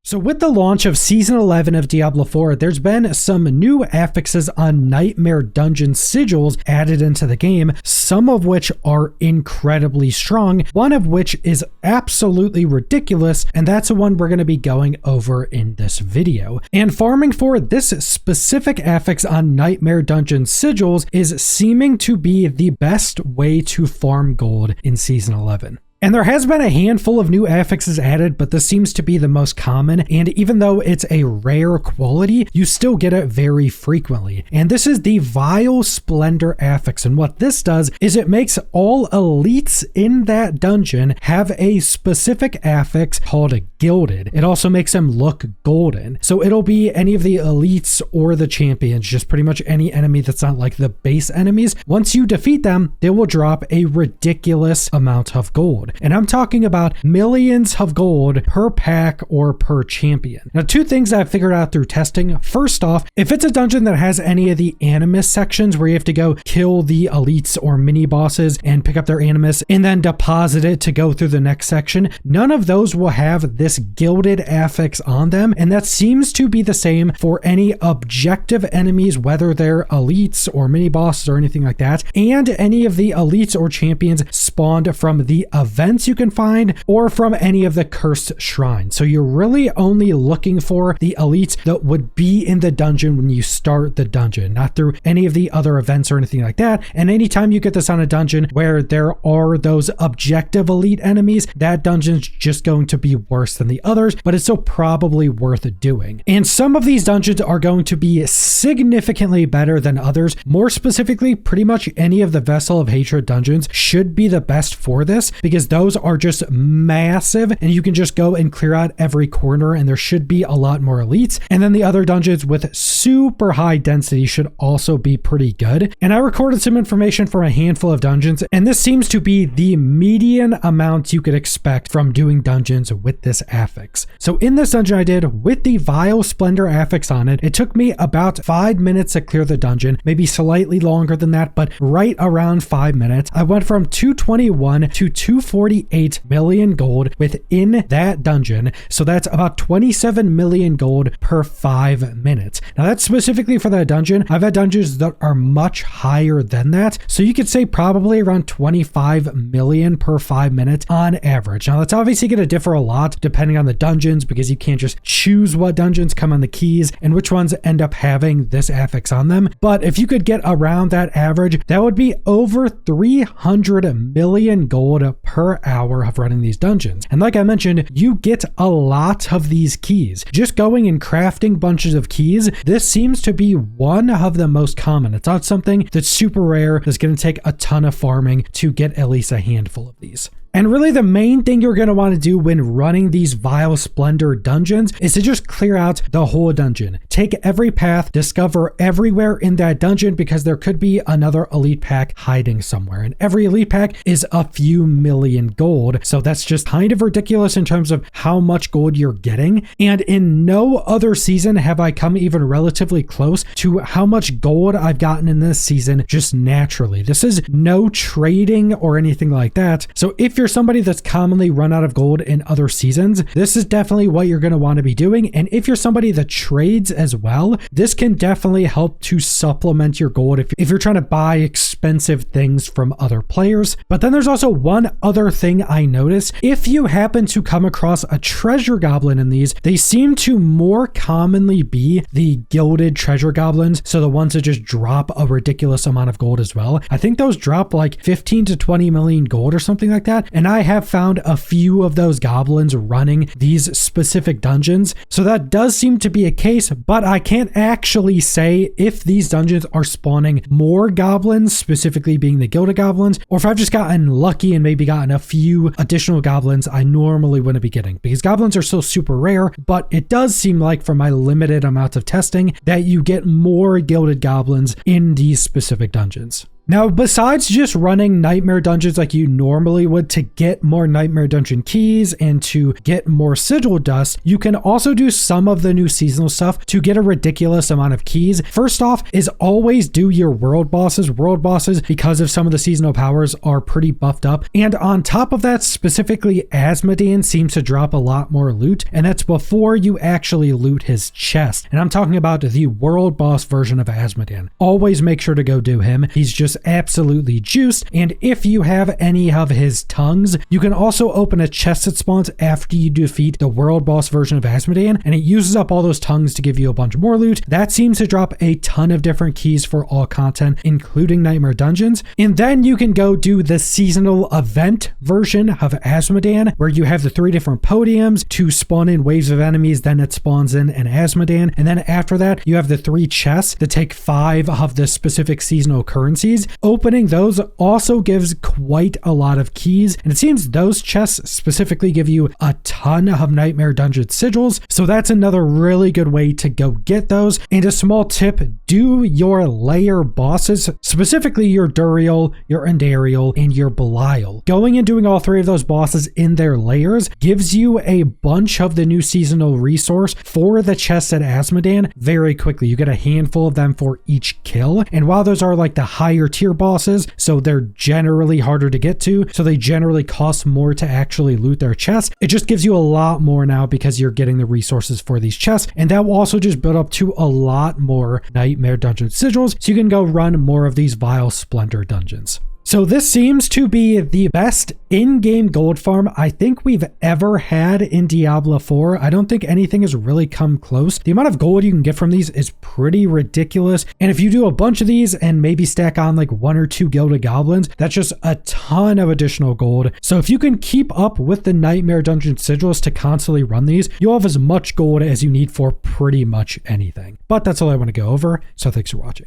So with the launch of Season 11 of Diablo 4, there's been some new affixes on Nightmare Dungeon sigils added into the game, some of which are incredibly strong, one of which is absolutely ridiculous, and that's the one we're going to be going over in this video. And farming for this specific affix on Nightmare Dungeon sigils is seeming to be the best way to farm gold in Season 11. And there has been a handful of new affixes added, but this seems to be the most common, and even though it's a rare quality, you still get it very frequently. And this is the Vile Splendor affix, and what this does is it makes all elites in that dungeon have a specific affix called a Gilded. It also makes them look golden. So it'll be any of the elites or the champions, just pretty much any enemy that's not like the base enemies. Once you defeat them, they will drop a ridiculous amount of gold. And I'm talking about millions of gold per pack or per champion. Now, two things I've figured out through testing. First off, if it's a dungeon that has any of the animus sections where you have to go kill the elites or mini bosses and pick up their animus and then deposit it to go through the next section, none of those will have this Gilded affix on them. And that seems to be the same for any objective enemies, whether they're elites or mini bosses or anything like that, and any of the elites or champions spawned from the events you can find or from any of the cursed shrines. So you're really only looking for the elites that would be in the dungeon when you start the dungeon, not through any of the other events or anything like that. And anytime you get this on a dungeon where there are those objective elite enemies, that dungeon's just going to be worse than the others, but it's still probably worth doing. And some of these dungeons are going to be significantly better than others. More specifically, pretty much any of the Vessel of Hatred dungeons should be the best for this, because those are just massive and you can just go and clear out every corner, and there should be a lot more elites. And then the other dungeons with super high density should also be pretty good. And I recorded some information from a handful of dungeons, and this seems to be the median amount you could expect from doing dungeons with this affix. So in this dungeon I did with the Vile Splendor affix on it, it took me about 5 minutes to clear the dungeon, maybe slightly longer than that, but right around 5 minutes. I went from 221 to 248 million gold within that dungeon. So that's about 27 million gold per 5 minutes. Now that's specifically for that dungeon. I've had dungeons that are much higher than that. So you could say probably around 25 million per 5 minutes on average. Now that's obviously going to differ a lot depending on the dungeons, because you can't just choose what dungeons come on the keys and which ones end up having this affix on them. But if you could get around that average, that would be over 300 million gold per hour of running these dungeons. And like I mentioned, you get a lot of these keys. Just going and crafting bunches of keys, this seems to be one of the most common. It's not something that's super rare, that's going to take a ton of farming to get at least a handful of these. And really the main thing you're going to want to do when running these Vile Splendor dungeons is to just clear out the whole dungeon. Take every path, discover everywhere in that dungeon, because there could be another elite pack hiding somewhere. And every elite pack is a few million gold. So that's just kind of ridiculous in terms of how much gold you're getting. And in no other season have I come even relatively close to how much gold I've gotten in this season just naturally. This is no trading or anything like that. So if you're somebody that's commonly run out of gold in other seasons, this is definitely what you're going to want to be doing. And if you're somebody that trades as well, this can definitely help to supplement your gold if you're trying to buy expensive things from other players. But then there's also one other thing I noticed. If you happen to come across a treasure goblin in these, they seem to more commonly be the gilded treasure goblins. So the ones that just drop a ridiculous amount of gold as well. I think those drop like 15 to 20 million gold or something like that. And I have found a few of those goblins running these specific dungeons. So that does seem to be a case, but I can't actually say if these dungeons are spawning more goblins, specifically being the Gilded goblins, or if I've just gotten lucky and maybe gotten a few additional goblins I normally wouldn't be getting, because goblins are still super rare. But it does seem like from my limited amount of testing that you get more Gilded goblins in these specific dungeons. Now, besides just running nightmare dungeons like you normally would to get more nightmare dungeon keys and to get more sigil dust, you can also do some of the new seasonal stuff to get a ridiculous amount of keys. First off is always do your world bosses. World bosses, because of some of the seasonal powers, are pretty buffed up. And on top of that, specifically Asmodean seems to drop a lot more loot, and that's before you actually loot his chest. And I'm talking about the world boss version of Asmodean. Always make sure to go do him. He's just absolutely juiced. And if you have any of his tongues, you can also open a chest that spawns after you defeat the world boss version of Asmodean, and it uses up all those tongues to give you a bunch more loot. That seems to drop a ton of different keys for all content, including nightmare dungeons. And then you can go do the seasonal event version of Asmodean, where you have the 3 different podiums to spawn in waves of enemies, then it spawns in an Asmodean, and then after that you have the 3 chests that take 5 of the specific seasonal currencies. Opening those also gives quite a lot of keys, and it seems those chests specifically give you a ton of nightmare dungeon sigils, so that's another really good way to go get those. And a small tip, do your layer bosses, specifically your Duriel, your Andariel, and your Belial. Going and doing all 3 of those bosses in their layers gives you a bunch of the new seasonal resource for the chests at Asmodean very quickly. You get a handful of them for each kill, and while those are like the higher tier bosses, so they're generally harder to get to, so they generally cost more to actually loot their chests, it just gives you a lot more now because you're getting the resources for these chests, and that will also just build up to a lot more nightmare dungeon sigils, so you can go run more of these vile Splendor dungeons. So this seems to be the best in-game gold farm I think we've ever had in Diablo 4. I don't think anything has really come close. The amount of gold you can get from these is pretty ridiculous. And if you do a bunch of these and maybe stack on like 1 or 2 gilded goblins, that's just a ton of additional gold. So if you can keep up with the nightmare dungeon sigils to constantly run these, you'll have as much gold as you need for pretty much anything. But that's all I want to go over. So thanks for watching.